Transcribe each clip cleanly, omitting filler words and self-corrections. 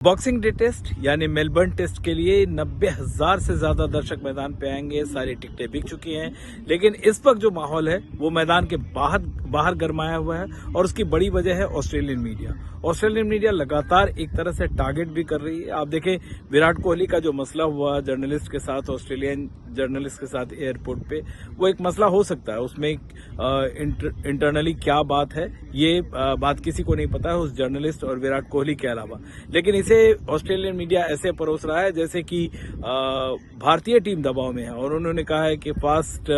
Boxing day test यानी Melbourne test के लिए 90,000 से ज्यादा दर्शक मैदान पे आएंगे। सारी टिकटें बिक चुकी हैं, लेकिन इस वक्त जो माहौल है वो मैदान के बाहर गरमाया हुआ है और उसकी बड़ी वजह है ऑस्ट्रेलियन मीडिया। ऑस्ट्रेलियन मीडिया लगातार एक तरह से टारगेट भी कर रही है। आप देखें विराट कोहली का जो मसला हुआ जर्नलिस्ट के साथ, ऑस्ट्रेलियन जर्नलिस्ट के साथ एयरपोर्ट पे, वो एक मसला हो सकता है। उसमें इंटरनली क्या बात है ये बात किसी को नहीं पता है उस जर्नलिस्ट और विराट कोहली के अलावा, लेकिन इसे ऑस्ट्रेलियन मीडिया ऐसे परोस रहा है जैसे कि भारतीय टीम दबाव में है। और उन्होंने कहा है कि फास्ट,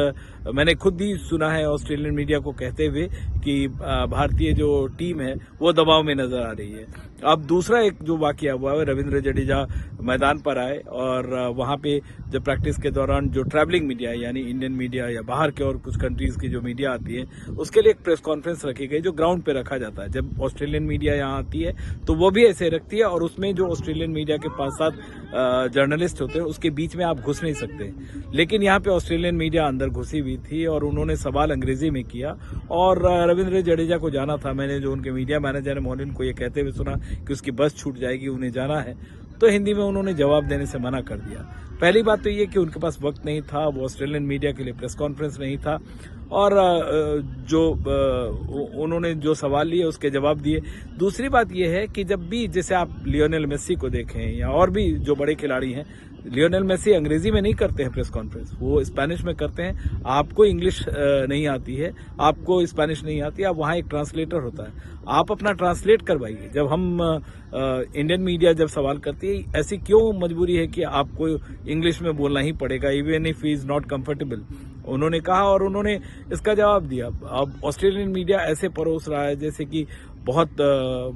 मैंने खुद भी सुना है ऑस्ट्रेलियन मीडिया को कहते हुए कि भारतीय जो टीम है वो दबाव में नजर आ रही है। अब दूसरा एक जो वाकया हुआ है, रविंद्र जडेजा मैदान पर आए और वहां पे जब प्रैक्टिस के दौरान जो ट्रैवलिंग मीडिया यानी इंडियन मीडिया या बाहर के और कुछ कंट्रीज की जो मीडिया आती है उसके लिए एक प्रेस कॉन्फ्रेंस रखी गई जो ग्राउंड पे रखा जाता है। जब ऑस्ट्रेलियन मीडिया यहाँ आती है तो वो भी ऐसे रखती है और उसमें जो ऑस्ट्रेलियन मीडिया के 5-7 जर्नलिस्ट होते हैं उसके बीच में आप घुस नहीं सकते। लेकिन यहाँ पे ऑस्ट्रेलियन मीडिया अंदर घुसी हुई थी और उन्होंने सवाल अंग्रेजी में किया और रविंद्र जडेजा को जाना था। मैंने जो उनके मीडिया मैनेजर है मोहन को ये कहते हुए सुना कि उसकी बस छूट जाएगी, उन्हें जाना है, तो हिंदी में उन्होंने जवाब देने से मना कर दिया। पहली बात तो ये कि उनके पास वक्त नहीं था, वो ऑस्ट्रेलियन मीडिया के लिए प्रेस कॉन्फ्रेंस नहीं था और जो उन्होंने जो सवाल लिए उसके जवाब दिए। दूसरी बात यह है कि जब भी जैसे आप लियोनेल मेसी को देखें या और भी जो बड़े खिलाड़ी हैं, लियोनेल मेसी अंग्रेजी में नहीं करते हैं प्रेस कॉन्फ्रेंस, वो स्पेनिश में करते हैं। आपको इंग्लिश नहीं आती है, आपको स्पेनिश नहीं आती, आप वहां एक ट्रांसलेटर होता है, आप अपना ट्रांसलेट करवाइए। जब हम इंडियन मीडिया जब सवाल करती है ऐसी क्यों मजबूरी है कि आपको इंग्लिश में बोलना ही पड़ेगा even if he is not comfortable, उन्होंने कहा और उन्होंने इसका जवाब दिया। अब ऑस्ट्रेलियन मीडिया ऐसे परोस रहा है जैसे कि बहुत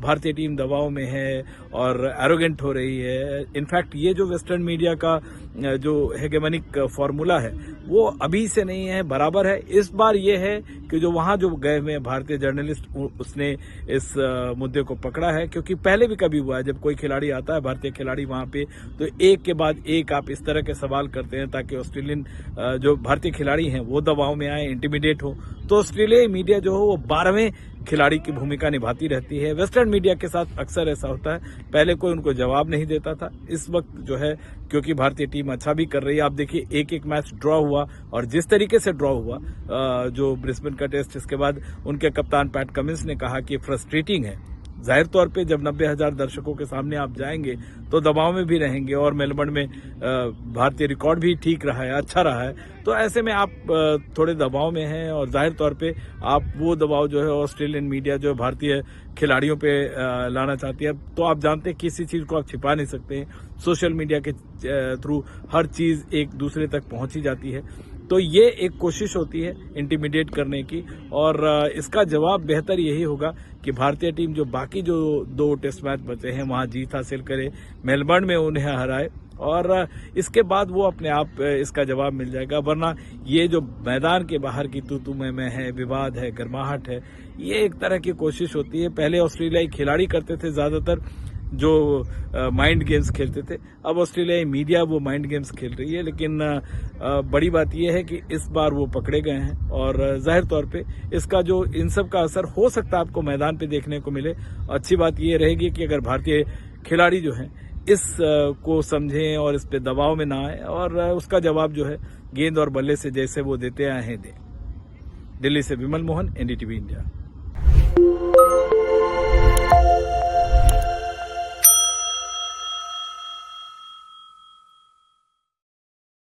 भारतीय टीम दबाव में है और एरोगेंट हो रही है। इनफैक्ट ये जो वेस्टर्न मीडिया का जो हेगेमनिक फॉर्मूला है वो अभी से नहीं है, बराबर है। इस बार ये है कि जो वहां जो गए हुए भारतीय जर्नलिस्ट उसने इस मुद्दे को पकड़ा है, क्योंकि पहले भी कभी हुआ है जब कोई खिलाड़ी आता है, भारतीय खिलाड़ी वहां पे, तो एक के बाद एक आप इस तरह के सवाल करते हैं ताकि ऑस्ट्रेलियन जो भारतीय खिलाड़ी हैं वो दबाव में आए, इंटिमिडेट हो। तो ऑस्ट्रेलियाई मीडिया जो हो वो 12वें खिलाड़ी की भूमिका निभाती रहती है। वेस्टर्न मीडिया के साथ अक्सर ऐसा होता है, पहले कोई उनको जवाब नहीं देता था। इस वक्त जो है क्योंकि भारतीय टीम अच्छा भी कर रही है, आप देखिए एक मैच ड्रॉ हुआ और जिस तरीके से ड्रॉ हुआ जो ब्रिस्बेन का टेस्ट, इसके बाद उनके कप्तान पैट कमिंस ने कहा कि फ्रस्ट्रेटिंग है। जाहिर तौर पे जब 90,000 दर्शकों के सामने आप जाएंगे तो दबाव में भी रहेंगे और मेलबर्न में भारतीय रिकॉर्ड भी ठीक रहा है, अच्छा रहा है, तो ऐसे में आप थोड़े दबाव में हैं और जाहिर तौर पे आप वो दबाव जो है ऑस्ट्रेलियन मीडिया जो भारतीय खिलाड़ियों पे लाना चाहती है। तो आप जानते हैं किसी चीज को आप छिपा नहीं सकते हैं, सोशल मीडिया के थ्रू हर चीज एक दूसरे तक पहुंची जाती है। तो ये एक कोशिश होती है इंटिमिडेट करने की और इसका जवाब बेहतर यही होगा कि भारतीय टीम जो बाकी जो 2 टेस्ट मैच बचे हैं वहां जीत हासिल करे, मेलबर्न में उन्हें हराए और इसके बाद वो अपने आप इसका जवाब मिल जाएगा। वरना ये जो मैदान के बाहर की तू में है, विवाद है, गर्माहट है, ये एक तरह की कोशिश होती है। पहले ऑस्ट्रेलियाई खिलाड़ी करते थे ज्यादातर जो माइंड गेम्स खेलते थे, अब ऑस्ट्रेलियाई मीडिया वो माइंड गेम्स खेल रही है। लेकिन बड़ी बात यह है कि इस बार वो पकड़े गए हैं और जाहिर तौर पे इसका जो इन सब का असर हो सकता है आपको मैदान पे देखने को मिले। अच्छी बात ये रहेगी कि अगर भारतीय खिलाड़ी जो हैं इस को समझें और इस पे दबाव में ना आए और उसका जवाब जो है गेंद और बल्ले से जैसे वो देते आए हैं दें। दिल्ली से विमल मोहन, NDTV इंडिया।